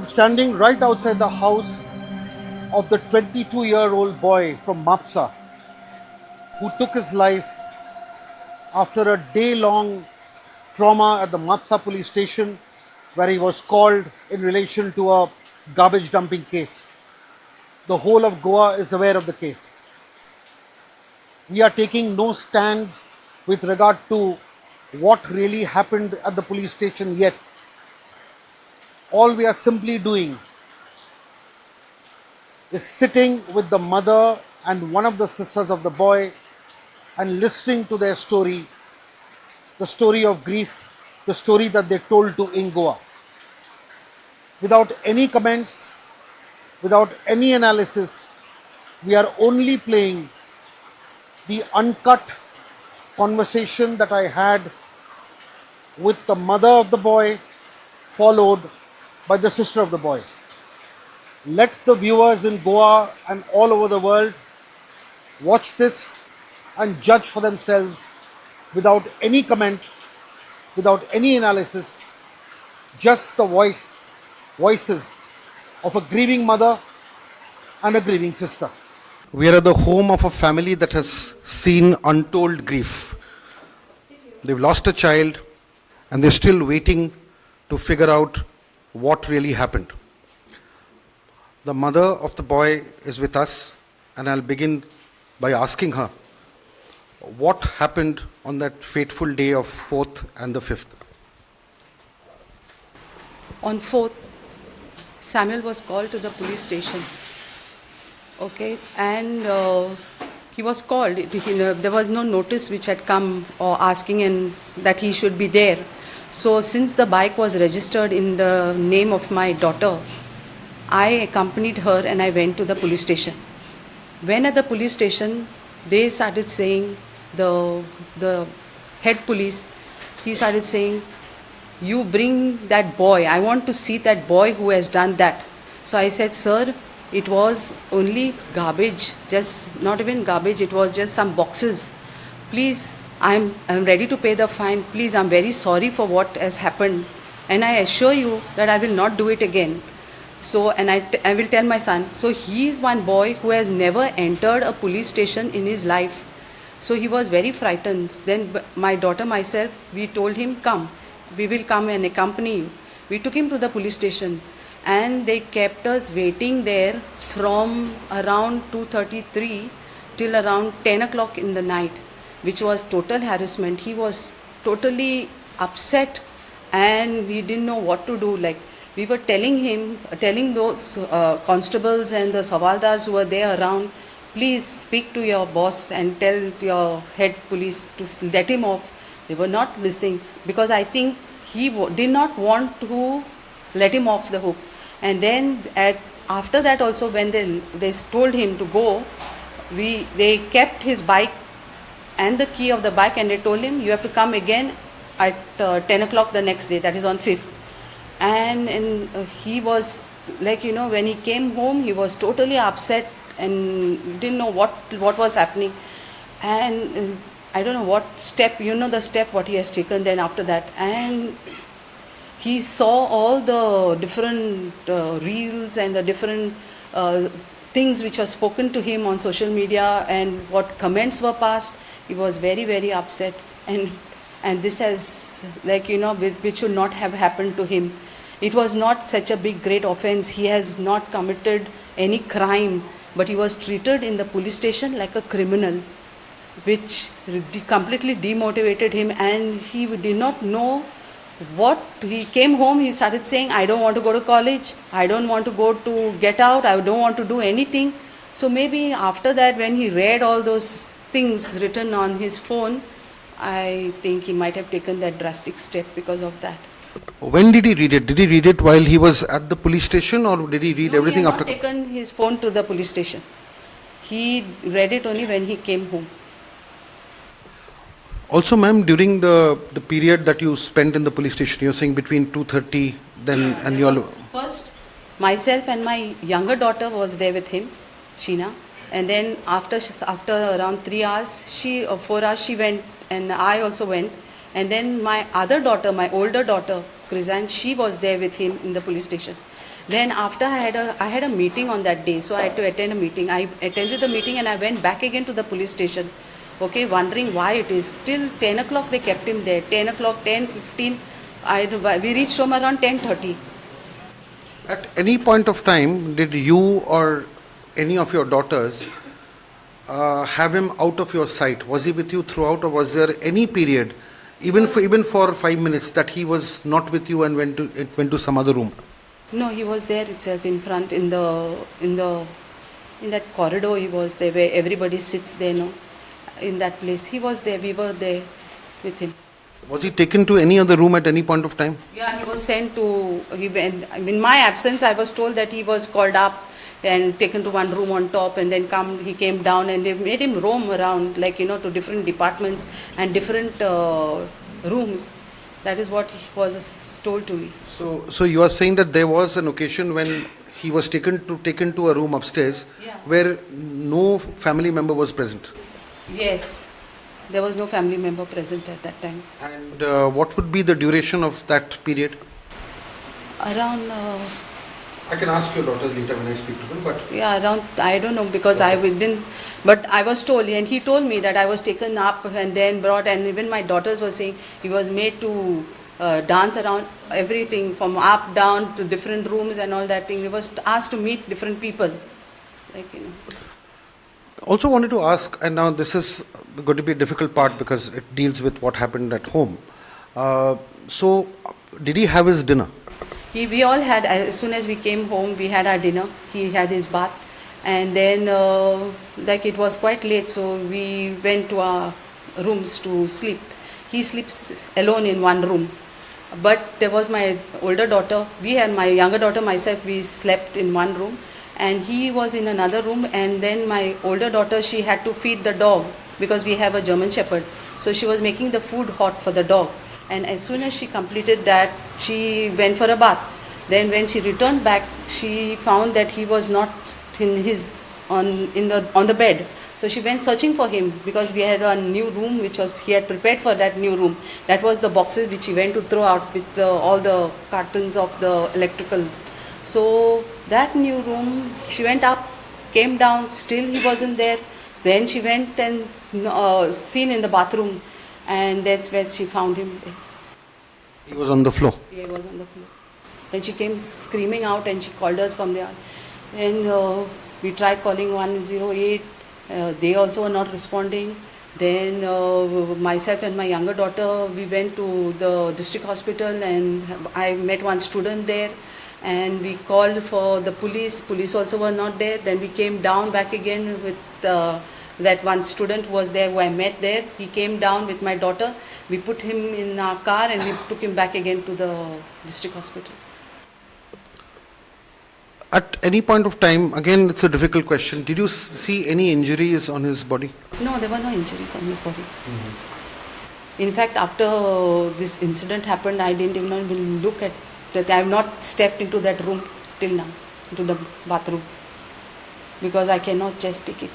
standing right outside the house of the 22-year-old boy from Mapsa who took his life after a day-long trauma at the Mapsa police station where he was called in relation to a garbage dumping case. The whole of Goa is aware of the case. We are taking no stands with regard to what really happened at the police station yet. All we are simply doing is sitting with the mother and one of the sisters of the boy and listening to their story, the story of grief, the story that they told to in Goa. Without any comments, without any analysis, we are only playing the uncut conversation that I had with the mother of the boy, followed by the sister of the boy. Let the viewers in Goa and all over the world watch this and judge for themselves without any comment, without any analysis, just the voices of a grieving mother and a grieving sister. We are at the home of a family that has seen untold grief. They've lost a child and they're still waiting to figure out what really happened. The mother of the boy is with us, and I'll begin by asking her what happened on that fateful day of 4th and the 5th. On 4th, Samuel was called to the police station. Okay, and he was called. There was no notice which had come or asking that he should be there. So since the bike was registered in the name of my daughter, I accompanied her and I went to the police station. When at the police station, they started saying, the head police, he started saying, you bring that boy, I want to see that boy who has done that. So I said, sir, it was only garbage, just not even garbage, it was just some boxes. Please, I'm ready to pay the fine. Please, I'm very sorry for what has happened. And I assure you that I will not do it again. So, and I will tell my son. So he is one boy who has never entered a police station in his life. So he was very frightened. Then my daughter, myself, we told him, come, we will come and accompany you. We took him to the police station and they kept us waiting there from around 2:33 till around 10 o'clock in the night, which was total harassment. He was totally upset and we didn't know what to do. Like, we were telling those constables and the savaldars who were there around, please speak to your boss and tell your head police to let him off. They were not listening because I think he did not want to let him off the hook. And then after that also, when they told him to go, they kept his bike and the key of the bike and they told him, you have to come again at 10 o'clock the next day, that is on 5th. And he was like, when he came home, he was totally upset and didn't know what was happening. And I don't know what step, the step what he has taken then after that. And he saw all the different reels and the different things which were spoken to him on social media and what comments were passed. He was very, very upset. And this has, which should not have happened to him. It was not such a big, great offense. He has not committed any crime, but he was treated in the police station like a criminal, which completely demotivated him, and he did not know what. He came home, he started saying, I don't want to go to college, I don't want to go to get out, I don't want to do anything. So maybe after that, when he read all those things written on his phone, I think he might have taken that drastic step because of that. When did he read it? Did he read it while he was at the police station, or did he read everything he had after? Not taken his phone to the police station. He read it only when he came home. Also, ma'am, during the period that you spent in the police station, you're saying between 2:30 and you all. First, myself and my younger daughter was there with him, Sheena. And then after around 3 hours, 4 hours, she went and I also went. And then my other daughter, my older daughter, Krizan, she was there with him in the police station. Then after I had a meeting on that day, so I had to attend a meeting. I attended the meeting and I went back again to the police station, okay, wondering why it is. Till 10 o'clock they kept him there. 10 o'clock, 10:15. We reached home around 10:30. At any point of time, did you or any of your daughters have him out of your sight? Was he with you throughout, or was there any period, even for 5 minutes, that he was not with you and went to some other room? No, he was there itself in front in that corridor. He was there where everybody sits there, no, in that place. He was there. We were there with him. Was he taken to any other room at any point of time? Yeah, he was sent to. In my absence, I was told that he was called up and taken to one room on top, and then he came down, and they made him roam around, like, to different departments and different rooms. That is what was told to me. So you are saying that there was an occasion when he was taken to a room upstairs, Yeah. where no family member was present. Yes, there was no family member present at that time. And what would be the duration of that period? Around. I can ask your daughters later when I speak to them, but Yeah, around, I don't know, because I didn't, but I was told, and he told me that I was taken up and then brought, and even my daughters were saying he was made to dance around everything from up, down to different rooms and all that thing. He was asked to meet different people, like, also wanted to ask, and now this is going to be a difficult part because it deals with what happened at home. So, did he have his dinner? We all had, as soon as we came home, we had our dinner. He had his bath, and then like it was quite late, so we went to our rooms to sleep. He sleeps alone in one room, but there was my older daughter. We had my younger daughter, myself. We slept in one room, and he was in another room. And then my older daughter, she had to feed the dog because we have a German Shepherd. So she was making the food hot for the dog. And as soon as she completed that, she went for a bath. Then when she returned back, she found that he was not on the bed. So she went searching for him, because we had a new room he had prepared for that new room. That was the boxes which he went to throw out with all the cartons of the electrical. So that new room, she went up, came down, still he wasn't there. Then she went and seen in the bathroom, and that's where she found him. He was on the floor. Yeah, he was on the floor. Then she came screaming out, and she called us from there. And we tried calling 108. They also were not responding. Then myself and my younger daughter, we went to the district hospital, and I met one student there. And we called for the police. Police also were not there. Then we came down back again with that one student who was there, who I met there. He came down with my daughter. We put him in our car, and we took him back again to the district hospital. At any point of time, again, it's a difficult question. Did you see any injuries on his body? No, there were no injuries on his body. In fact, after this incident happened, I didn't even look at that. I have not stepped into that room till now, into the bathroom, because I cannot just take it.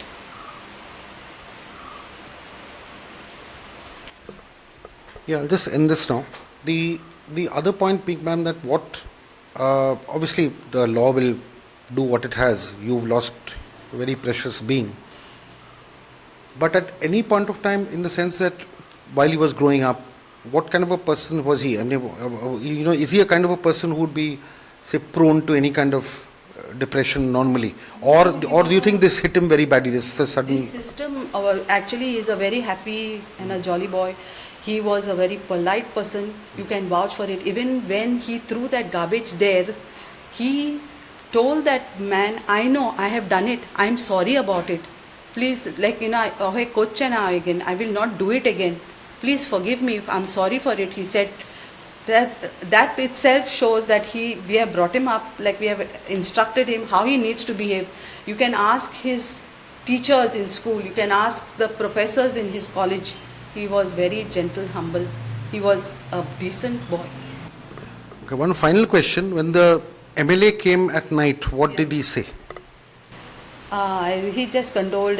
Yeah, I'll just end this now. The other point being, ma'am, that what obviously the law will do what it has. You've lost a very precious being. But at any point of time, in the sense that while he was growing up, what kind of a person was he? I mean, is he a kind of a person who would be, say, prone to any kind of depression normally, or do you think this hit him very badly? This sudden. This system actually is a very happy and a jolly boy. He was a very polite person. You can vouch for it. Even when he threw that garbage there, he told that man, "I know, I have done it. I am sorry about it. Please, again. I will not do it again. Please forgive me. I'm sorry for it." He said. That itself shows that we have brought him up, like we have instructed him how he needs to behave. You can ask his teachers in school. You can ask the professors in his college. He was very gentle, humble. He was a decent boy. Okay, one final question. When the MLA came at night, what did he say? He just condoled,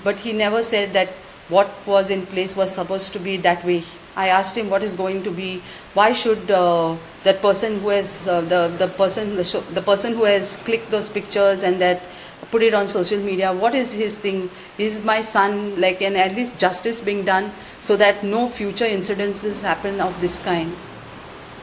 but he never said that what was in place was supposed to be that way. I asked him what is going to be, why should that person who has the person who has clicked those pictures and that put it on social media, what is his thing? Is my son like, and at least justice being done so that no future incidences happen of this kind.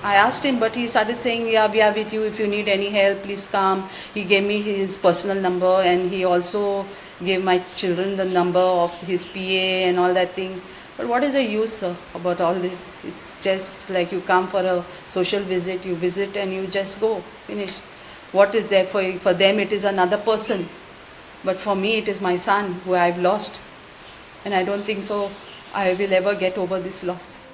I asked him, but he started saying, yeah, we are with you. If you need any help, please come. He gave me his personal number, and he also gave my children the number of his PA and all that thing. But what is the use, sir, about all this? It's just like you come for a social visit, you visit and you just go, finish. What is there for you? For them it is another person. But for me it is my son who I've lost. And I don't think so I will ever get over this loss.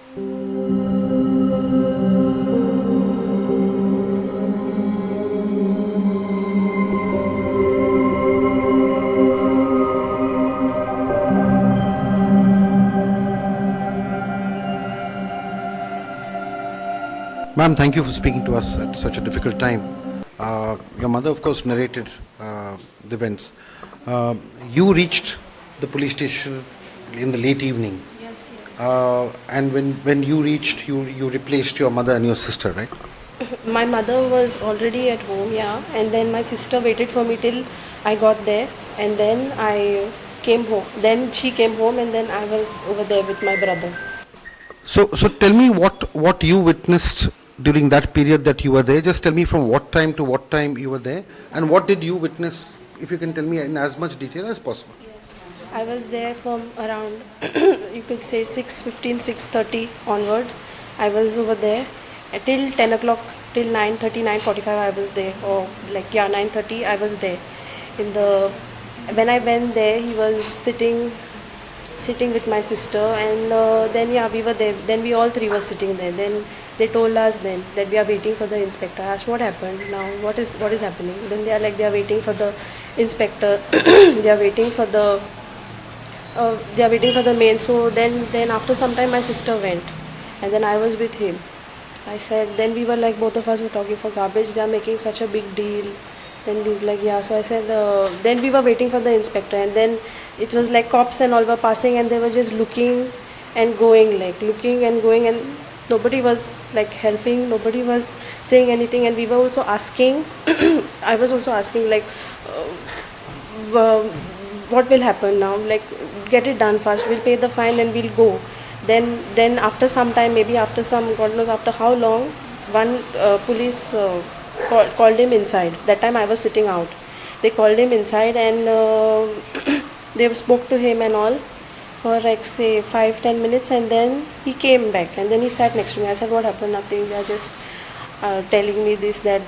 Ma'am, thank you for speaking to us at such a difficult time. Your mother, of course, narrated the events. You reached the police station in the late evening. Yes, yes. And when you reached, you replaced your mother and your sister, right? My mother was already at home, yeah, and then my sister waited for me till I got there, and then I came home. Then she came home, and then I was over there with my brother. So tell me what you witnessed during that period that you were there. Just tell me from what time to what time you were there, and what did you witness, if you can tell me in as much detail as possible. I was there from around, you could say 6:15, 6:30 onwards. I was over there till 10 o'clock, till 9:30, 9:45 I was there, or like, yeah, 9:30 I was there. When I went there, he was sitting with my sister, and then, yeah, we were there. Then we all three were sitting there. Then they told us then that we are waiting for the inspector. I asked, what happened now? What is happening? Then they are like, they are waiting for the inspector. They are waiting for the main. So then after some time my sister went, and then I was with him. I said, then we were like, both of us were talking for garbage. They are making such a big deal. Then he's like, yeah. So I said, then we were waiting for the inspector, and then it was like cops and all were passing, and they were just looking and going, like looking and going, and nobody was like helping, nobody was saying anything. And we were also asking, I was also asking, like, what will happen now? Like, get it done fast, we'll pay the fine and we'll go. Then after some time, maybe after some, God knows after how long, one police called him inside. That time I was sitting out. They called him inside, and they spoke to him and all for like say 5-10 minutes, and then he came back, and then he sat next to me. I said, what happened? Nothing. They are just telling me this, that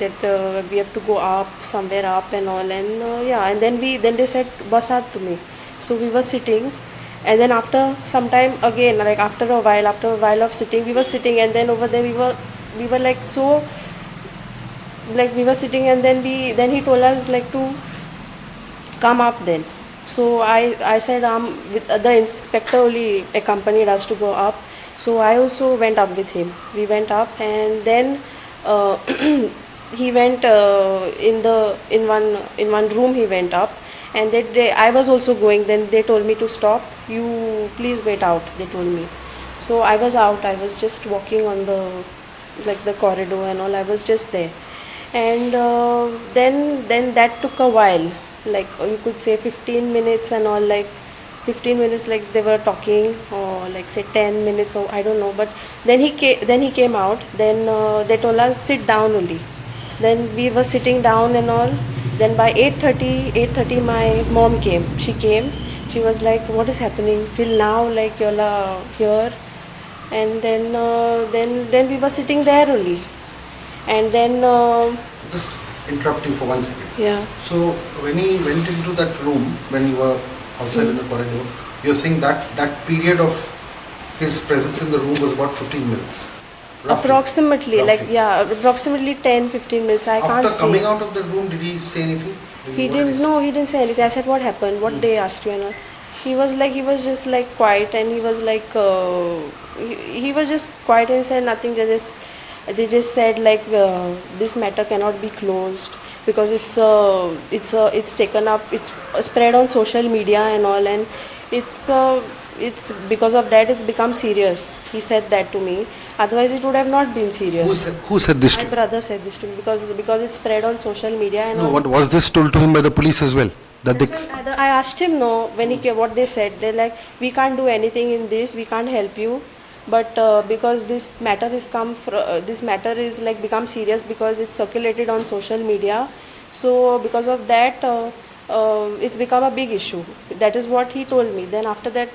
we have to go up, somewhere up and all, and yeah, and then they said Basat to me. So we were sitting, and then after some time again, like after a while of sitting, we were sitting, and then over there we were like, so like we were sitting, and then he told us like to come up then. So I said, with the inspector only accompanied us to go up. So I also went up with him. We went up, and then he went in one room. He went up, and I was also going. Then they told me to stop. You please wait out, they told me. So I was out. I was just walking on the corridor and all. I was just there, and then that took a while. Like you could say 15 minutes and all, like 15 minutes, like they were talking, or like say 10 minutes, or I don't know. But then he came out. Then they told us sit down only. Then we were sitting down and all. Then by 8:30 my mom came. She was like, what is happening till now, like you all are here? And then we were sitting there only. And then Just interrupt you for 1 second. yeah. So when he went into that room, when you were outside in the corridor, you're saying that period of his presence in the room was about 15 minutes. Roughly. Approximately, like, Roughly. yeah, approximately 10-15 minutes. I can't After say. coming out of the room, did he say anything? He didn't. No, he didn't say anything. I said, what happened? What they asked you and all. He was just like quiet, and he was like, he was just quiet and said nothing. They just said like, this matter cannot be closed because it's taken up, it's spread on social media and all, and it's because of that it's become serious. He said that to me. Otherwise, it would have not been serious. Who said this to My you? brother said this to me because it spread on social media and No, all. what was this told to him by the police as well? That they, That's why I asked him no when he came, what they said. They're like, we can't do anything in this. We can't help you. But because this matter is like become serious because it's circulated on social media. So because of that, it's become a big issue. That is what he told me. Then after that,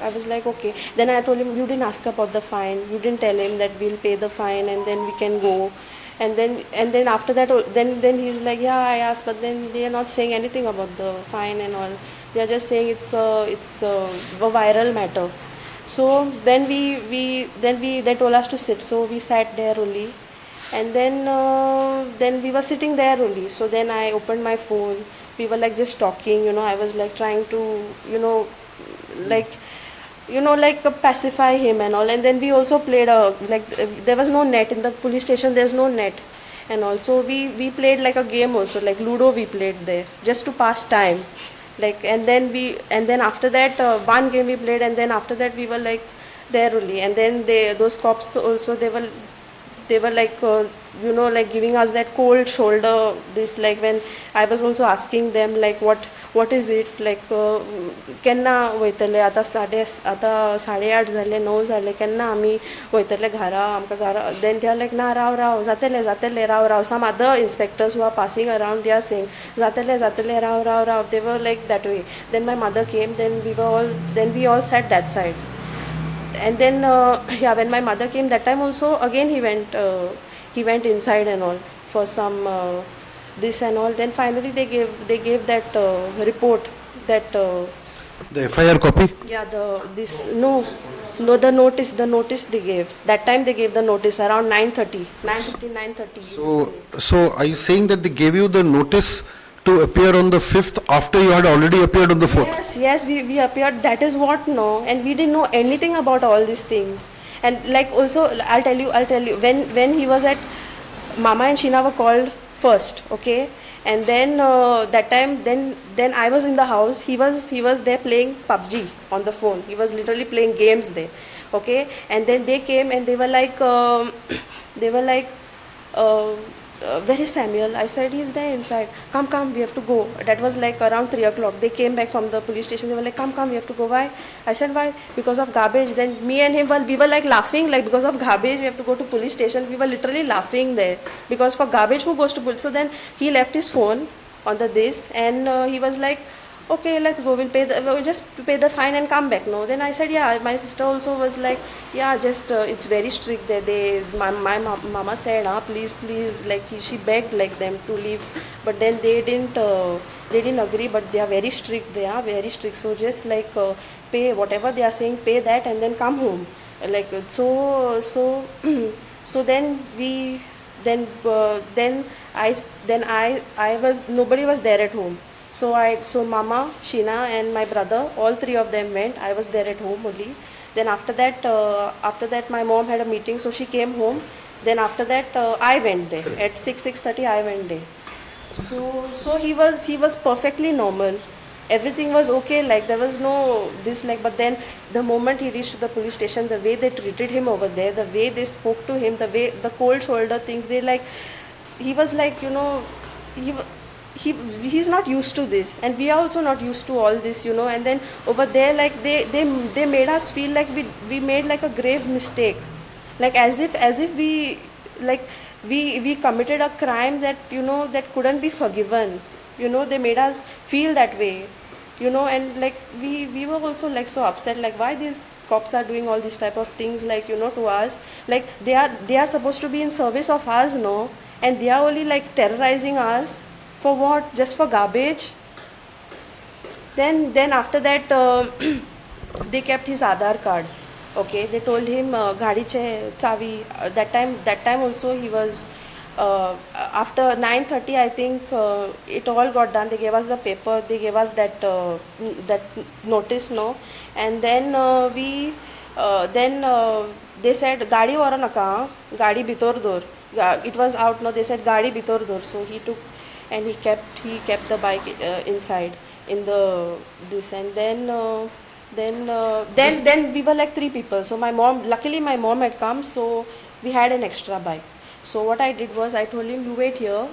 I was like, okay. Then I told him, you didn't ask about the fine. You didn't tell him that we'll pay the fine and then we can go. And then after that, then he's like, yeah, I asked, but then they are not saying anything about the fine and all. They are just saying it's a viral matter. So then they told us to sit. So we sat there only, and then we were sitting there only. So then I opened my phone. We were like just talking, I was like trying to, like pacify him and all. And then we also played there was no net in the police station. There's no net, and also we played like a game also, like Ludo. We played there just to pass time, and then after that one game we played, and then after that we were like there only. And then those cops also, they were like like giving us that cold shoulder. This, like, when I was also asking them like what is it, like केन्ना वयतले आता 8:30 झाले 9 झाले केन्ना आमी वयतले घरा आमकां घरा. Then they are like, ना राव जातले Rao. Some other inspectors who are passing around, they are saying जातले Rao. They were like that way. Then my mother came. Then we all sat that side. And then when my mother came that time also, again he went inside and all for some this and all. Then finally they gave that report, that the FIR copy? the notice they gave. That time they gave the notice around 9:30. So are you saying that they gave you the notice to appear on the 5th after you had already appeared on the 4th? Yes, we appeared. That is what, no, and we didn't know anything about all these things. And like also, I'll tell you, when he was at, Mama and Sheena were called first, okay, and then that time, then I was in the house. He was there playing PUBG on the phone. He was literally playing games there, okay. And then they came and they were like, where is Samuel? I said, he's there inside. Come, we have to go. That was like around 3 o'clock. They came back from the police station. They were like, come, we have to go. Why? I said, why? Because of garbage. Then me and him, we were like laughing, like, because of garbage we have to go to police station. We were literally laughing there. Because for garbage, who goes to police? So then he left his phone on the this, and he was like, okay, let's go, we'll just pay the fine and come back. No, then I said, yeah. My sister also was like, yeah, just it's very strict there. My mama said, please, like, she begged like them to leave, but then they didn't agree. But they are very strict. So just like pay whatever they are saying, pay that and then come home. Like, so then I was, nobody was there at home. So Mama, Sheena and my brother, all three of them went. I was there at home only. Then after that my mom had a meeting, so she came home. Then after that I went there. At 6:30 I went there. So he was perfectly normal. Everything was okay, like there was no this, like. But then the moment he reached the police station, the way they treated him over there, the way they spoke to him, the cold shoulder things, they like, he was like, he's not used to this, and we are also not used to all this, and then over there, like, they made us feel like we made like a grave mistake, like as if we, like, we committed a crime that that couldn't be forgiven. They made us feel that way, and like we were also like so upset, like why these cops are doing all these type of things, like, to us, like they are supposed to be in service of us, no, and they are only like terrorizing us. For what? Just for garbage? Then after that, they kept his Aadhaar card. Okay, they told him gadiche chavi. That time also he was. After 9:30, I think it all got done. They gave us the paper. They gave us that notice, no, and then they said gadi vara naka, gadi bitor dor. It was out, no. They said gadi bitor dor. So he took. And he kept the bike inside in the this, and then Then we were like three people. So my mom, luckily my mom had come, so we had an extra bike. So what I did was I told him, you wait here,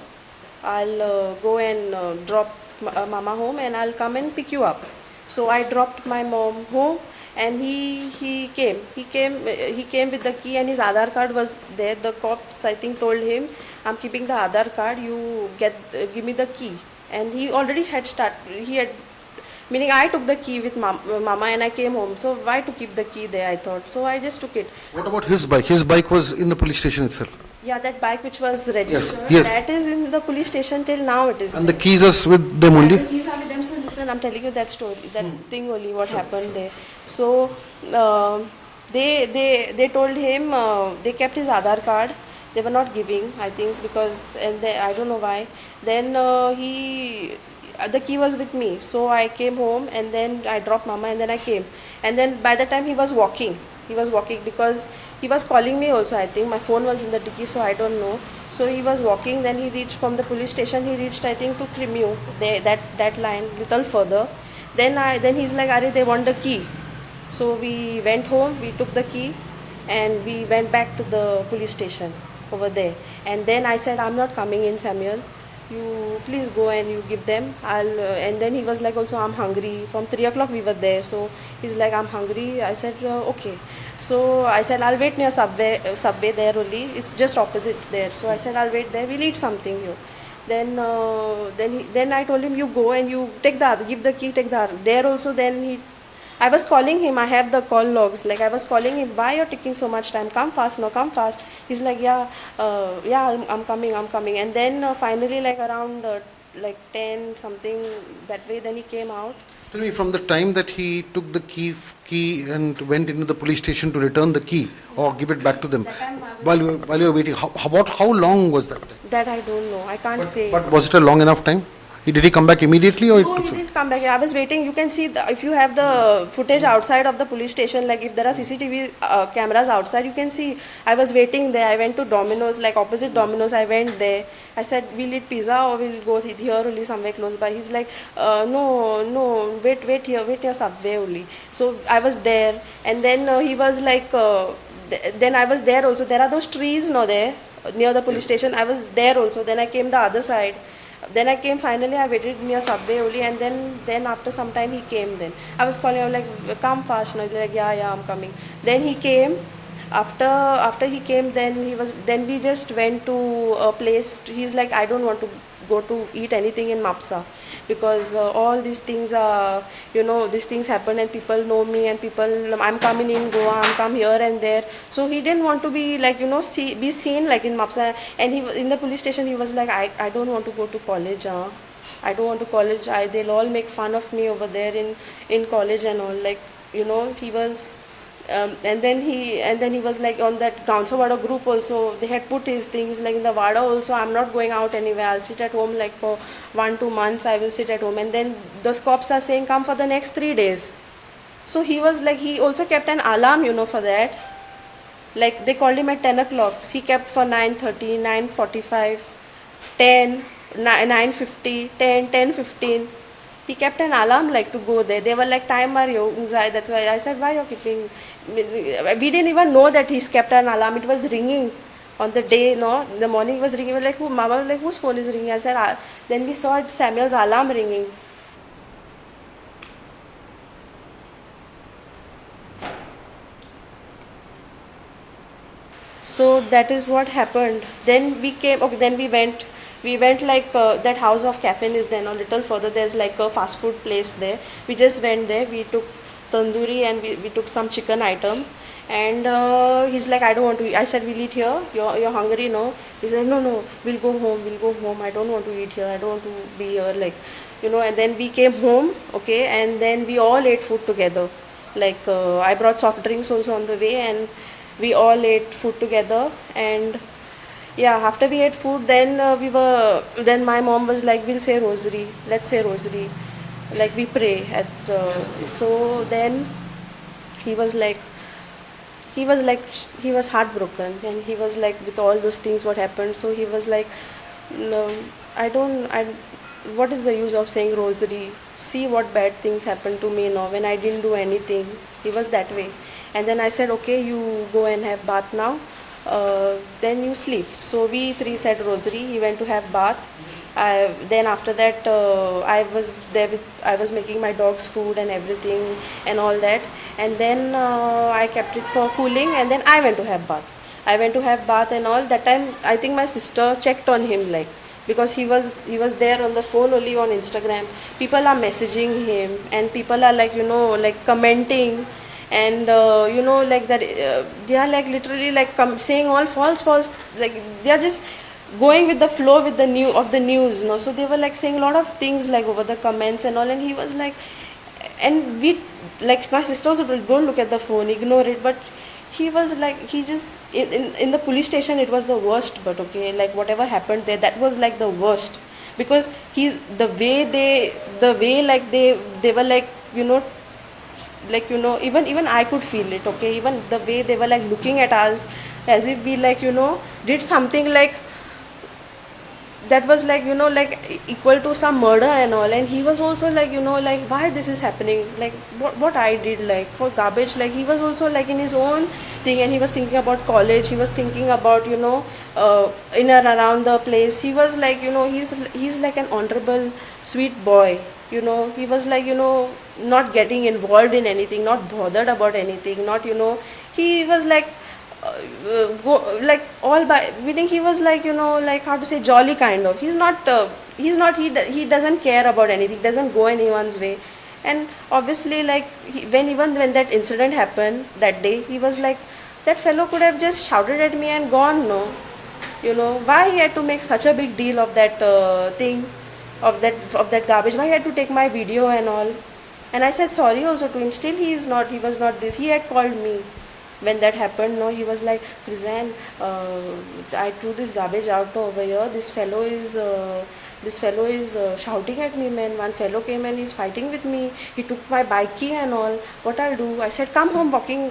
I'll go and drop mama home and I'll come and pick you up. So I dropped my mom home and he came with the key and his Aadhaar card was there. The cops I think told him, I'm keeping the Aadhaar card, you give me the key. And he already had he had, meaning I took the key with mama and I came home. So why to keep the key there, I thought. So I just took it. What about his bike? His bike was in the police station itself. Yeah, that bike which was registered, yes. that is in the police station till now it is. And the keys are with them only? And the keys are with them. So listen, I'm telling you that story, that thing only, what happened there. So they told him, they kept his Aadhaar card. They were not giving, I think, because, I don't know why. Then the key was with me. So I came home and then I dropped mama and then I came. And then by the time he was walking because he was calling me also, I think. My phone was in the dicky, so I don't know. So he was walking, then he reached from the police station, he reached I think to Crimiu, that line, little further. Then he's like, Are, they want the key. So we went home, we took the key and we went back to the police station over there. And then I said, I'm not coming in, Samuel. You please go and you give them. And then he was like, also, I'm hungry. From 3 o'clock we were there. So he's like, I'm hungry. I said, okay. So I said, I'll wait near subway there only. It's just opposite there. So I said, I'll wait there. We'll eat something here. Then I told him, you go and you take give the key, take there also. Then I was calling him, I have the call logs, like I was calling him, why you're taking so much time, come fast, no, come fast. He's like, I'm coming. And then finally like around like 10 something that way, then he came out. Tell me, from the time that he took the key and went into the police station to return the key or give it back to them, while you were waiting, how long was that time? That I don't know, I can't say. But was it a long enough time? Did he come back immediately or? No, he didn't come back. I was waiting. You can see if you have the footage outside of the police station, like if there are CCTV cameras outside, you can see. I was waiting there. I went to Domino's, like opposite Domino's. I went there. I said, we'll eat pizza or we'll go here only somewhere close by. He's like, no, wait here Subway only. So I was there, and then he was like, then I was there also. There are those trees, there near the police station. I was there also. Then I came the other side. Then I came, finally I waited near Subway only, and then after some time he came. Then I was calling him like, come fast. No, like, yeah, I'm coming. Then he came. After he came, then we just went to a place. He's like, I don't want to go to eat anything in Mapsa because all these things are, these things happen and people know me and I'm coming in Goa, I'm come here and there. So he didn't want to be like, be seen like in Mapsa. And he in the police station, he was like, I don't want to go to college. I don't want to college. They'll all make fun of me over there in college and all. Like, he was. And then he was like on that Council Vada group also, they had put his things like in the Vada also, I'm not going out anywhere, I'll sit at home like for 1-2 months, I will sit at home. And then those cops are saying come for the next 3 days. So he was like, he also kept an alarm, for that. Like they called him at 10 o'clock, he kept for 9:30, 9:45, 10, 9:50, 10, 10:15. He kept an alarm like to go there. They were like, time Mario. That's why I said, why you're keeping? We didn't even know that he's kept an alarm. It was ringing on the day, in the morning it was ringing. We were like, Mama was like, whose phone is ringing? I said, then we saw Samuel's alarm ringing. So that is what happened. Then we went like that house of caffeine is then a little further. There's like a fast food place there. We just went there. We took tandoori and we took some chicken item. And he's like, I don't want to eat. I said, we'll eat here. You're hungry, no? He said, no, we'll go home. I don't want to eat here. I don't want to be here. Like, and then we came home, okay, and then we all ate food together. Like I brought soft drinks also on the way, and we all ate food together. And yeah, after we ate food, then then my mom was like, we'll say rosary, let's say rosary, like we pray at so then he was heartbroken, and he was like, with all those things what happened, so he was like, no, what is the use of saying rosary? see what bad things happened to me now when I didn't do anything. He was that way. And then I said, okay, you go and have bath now. Then you sleep. So we three said rosary. He went to have bath. Then after that, I was there I was making my dog's food and everything and all that. And then I kept it for cooling. And then I went to have bath. I went to have bath and all. That time, I think my sister checked on him, like, because he was there on the phone only on Instagram. People are messaging him and people are like, like commenting, and like that, they are like literally like saying all false, like they are just going with the flow with the news, so they were like saying a lot of things like over the comments and all, and he was like, and we, like, my sister also told, don't look at the phone, ignore it, but he was like, he just in the police station it was the worst. But okay, like whatever happened there, that was like the worst, because he's the way like they were like, like, even I could feel it. Okay, even the way they were like looking at us as if we, like, did something like that was like, like equal to some murder and all. And he was also like, like, why this is happening, like what I did, like for garbage. Like he was also like in his own thing, and he was thinking about college, he was thinking about, in and around the place. He was like, he's like an honorable sweet boy. He was like, not getting involved in anything, not bothered about anything, not, he was like, go like all by, we think he was like, like, how to say, jolly kind of. He's not he doesn't care about anything, doesn't go anyone's way. And obviously, like, even when that incident happened that day, he was like, that fellow could have just shouted at me and gone. No, why he had to make such a big deal of that thing, of that garbage, why he had to take my video and all. And I said sorry also to him. Still he was not this. He had called me when that happened. No, he was like, Krizan, I threw this garbage out over here. This fellow is shouting at me, man. One fellow came and he's fighting with me. He took my bike key and all. What I'll do? I said, come home walking,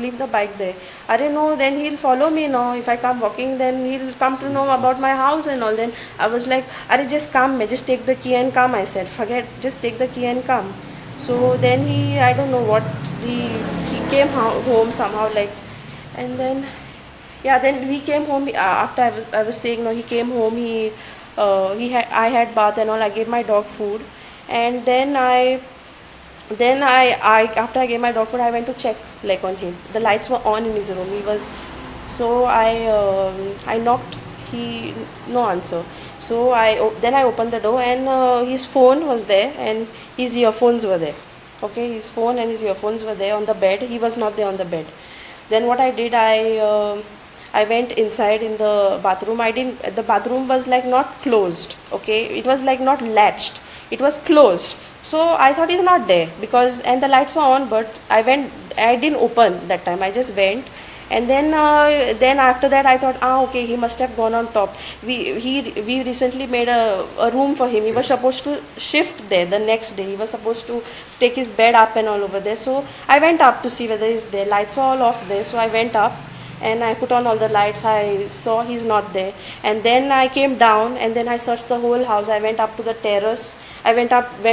leave the bike there. Arey no, then he'll follow me now. If I come walking, then he'll come to know about my house and all. Then I was like, Arey, just come, just take the key and come. I said, forget, just take the key and come. So then I don't know what, he came home somehow, like, and then, yeah, then we came home, after I was saying, no, he came home, I had bath and all, I gave my dog food, and then I after I gave my dog food, I went to check, like, on him. The lights were on in his room. So I knocked, no answer. So then I opened the door, and his phone was there and his earphones were there. Okay, his phone and his earphones were there on the bed. He was not there on the bed. Then what I did, I went inside in the bathroom. The bathroom was like not closed. Okay, it was like not latched. It was closed. So I thought he's not there, and the lights were on, but I didn't open that time. I just went. And then after that I thought, okay, he must have gone on top. We recently made a room for him. He was supposed to shift there the next day. He was supposed to take his bed up and all over there. So I went up to see whether he's there. Lights were all off there. So I went up and I put on all the lights. I saw he's not there. And then I came down and then I searched the whole house. I went up to the terrace. I went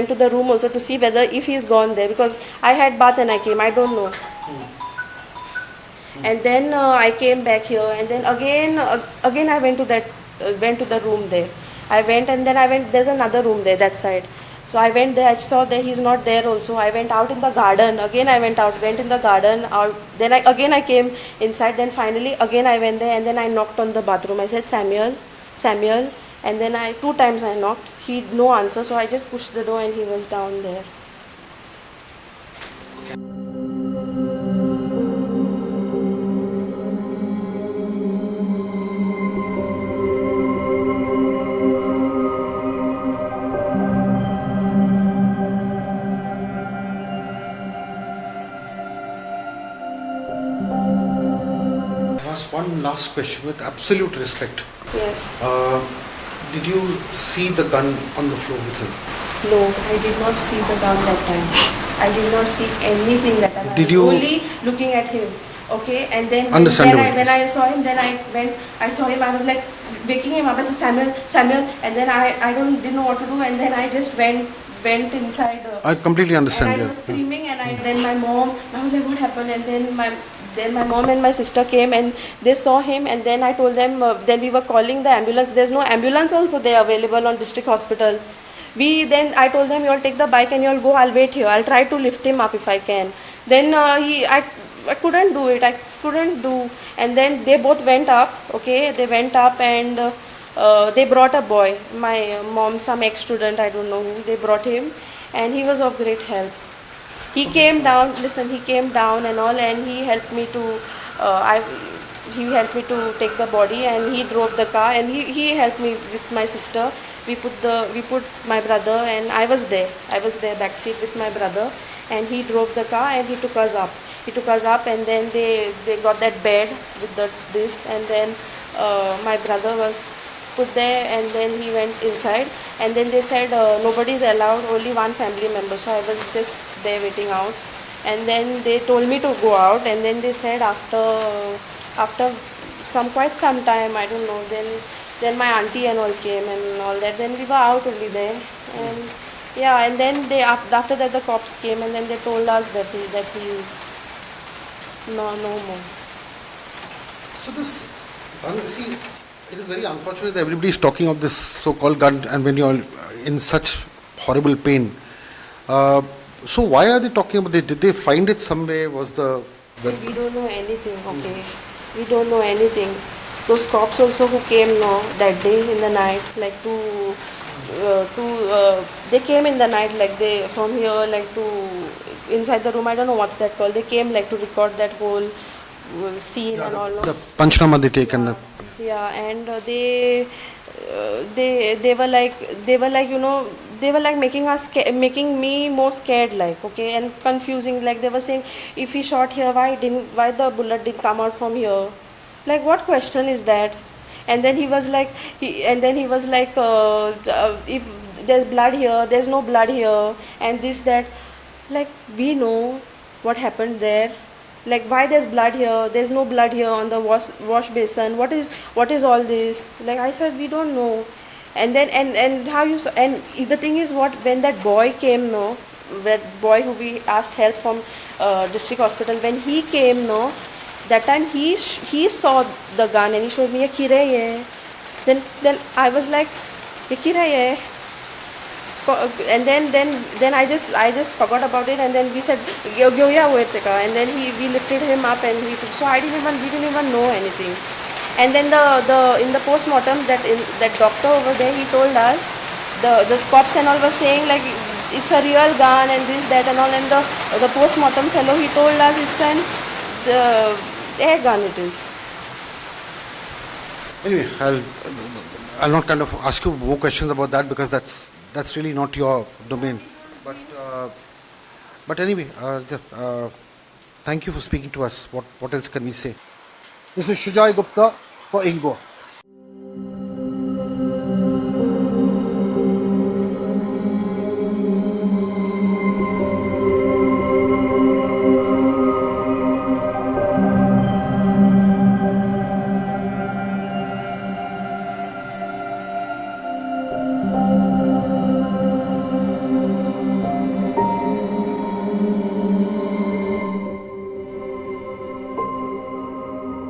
to the room also to see whether if he's gone there, because I had bath and I came. I don't know. And then I came back here, and then again I went to the room there. I went, and then there's another room there, that side. So I went there, I saw that he's not there also. I went out in the garden. Again I went in the garden. Then I came inside. Then finally again I went there, and then I knocked on the bathroom. I said, Samuel. And then 2 times I knocked. No answer. So I just pushed the door and he was down there. One last question with absolute respect. Yes. Did you see the gun on the floor with him? No, I did not see the gun that time. I did not see anything that time. Did I was you only looking at him. Okay, and then Understandable. when I saw him, I saw him, I was like waking him up. I said, Samuel, and then I didn't know what to do, and then I just went went inside. I completely understand. And I was screaming, and then my mom, I was like, what happened? And then my mom and my sister came, and they saw him, and then I told them, then we were calling the ambulance. There's no ambulance also there available on district hospital. Then I told them, you all take the bike and you all go, I'll wait here. I'll try to lift him up if I can. Then I couldn't do it. I couldn't do. And then they both went up, okay? They went up and they brought a boy. My mom, some ex-student, I don't know who, they brought him. And he was of great help. He came down, listen, he came down and all, and he helped me to, he helped me to take the body, and he drove the car, and he helped me with my sister. We put my brother, and I was there back seat with my brother, and he drove the car and he took us up. And then they got that bed with this, and then my brother was put there, and then he went inside, and then they said nobody is allowed, only one family member. So I was just there waiting out, and then they told me to go out, and then they said after quite some time, I don't know, then my auntie and all came and all that. Then we were out only there, and yeah, and then after that the cops came, and then they told us that he is no more. So this, see, it is very unfortunate that everybody is talking of this so-called gun, and when you are in such horrible pain. So why are they talking about it? Did they find it somewhere? Was We don't know anything, okay? We don't know anything. Those cops also who came that day in the night, like they came in the night, like they from here, like to inside the room. I don't know what's that called. They came like to record that whole scene and all. the Panchnama they take and Yeah, and they were like they were like making me more scared, like, okay, and confusing. Like they were saying, if he shot here, why the bullet didn't come out from here? Like, what question is that? And then he was like, if there's blood here, there's no blood here, and this that. Like, we know what happened there. Like, why there's blood here? There's no blood here on the wash basin. What is all this? Like I said, we don't know. And then and how you and the thing is, what when that boy came, that boy who we asked help from district hospital, when he came, that time he saw the gun and he showed me, ye kirai hai. Then I was like, ye kirai hai. And then I just forgot about it, and then we said Gyoya Hueteka, and then we lifted him up, and we didn't even know anything. And then in the postmortem, that doctor over there, he told us the cops and all were saying like it's a real gun and this that and all, and the postmortem fellow, he told us it's the air gun it is. anyway, I'll not kind of ask you more questions about that, because that's really not your domain. But anyway, thank you for speaking to us. What else can we say? This is Shujai Gupta for INGOA.